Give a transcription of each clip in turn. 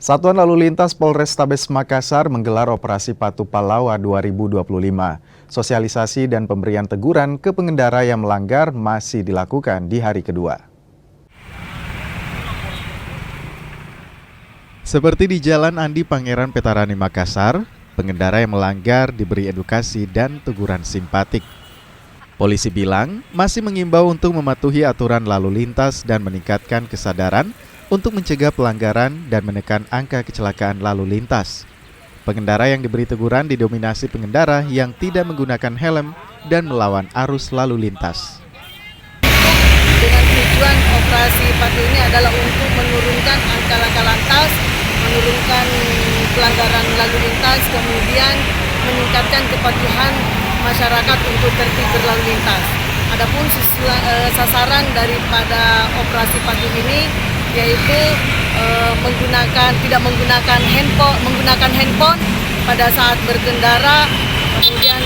Satuan Lalu Lintas Polrestabes Makassar menggelar Operasi Patuh Pallawa 2025. Sosialisasi dan pemberian teguran ke pengendara yang melanggar masih dilakukan di hari kedua. Seperti di Jalan Andi Pangeran Petarani Makassar, pengendara yang melanggar diberi edukasi dan teguran simpatik. Polisi bilang masih mengimbau untuk mematuhi aturan lalu lintas dan meningkatkan kesadaran untuk mencegah pelanggaran dan menekan angka kecelakaan lalu lintas. Pengendara yang diberi teguran didominasi pengendara yang tidak menggunakan helm dan melawan arus lalu lintas. Dengan tujuan operasi patuh ini adalah untuk menurunkan angka laka lantas, menurunkan pelanggaran lalu lintas, kemudian meningkatkan kepatuhan masyarakat untuk tertib berlalu lintas. Adapun sasaran daripada operasi patuh ini yaitu menggunakan handphone pada saat berkendara, kemudian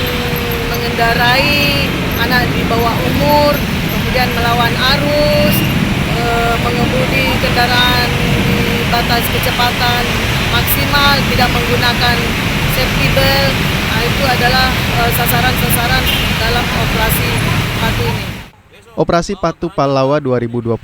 mengendarai anak di bawah umur, kemudian melawan arus, mengemudi kendaraan di batas kecepatan maksimal, tidak menggunakan safety belt. Itu adalah sasaran-sasaran dalam operasi patuh ini. Operasi Patuh Pallawa 2025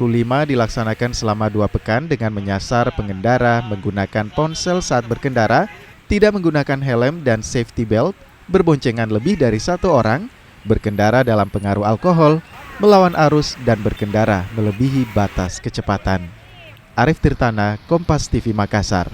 dilaksanakan selama 2 pekan dengan menyasar pengendara menggunakan ponsel saat berkendara, tidak menggunakan helm dan safety belt, berboncengan lebih dari 1 orang, berkendara dalam pengaruh alkohol, melawan arus, dan berkendara melebihi batas kecepatan. Arif Tirtana, Kompas TV Makassar.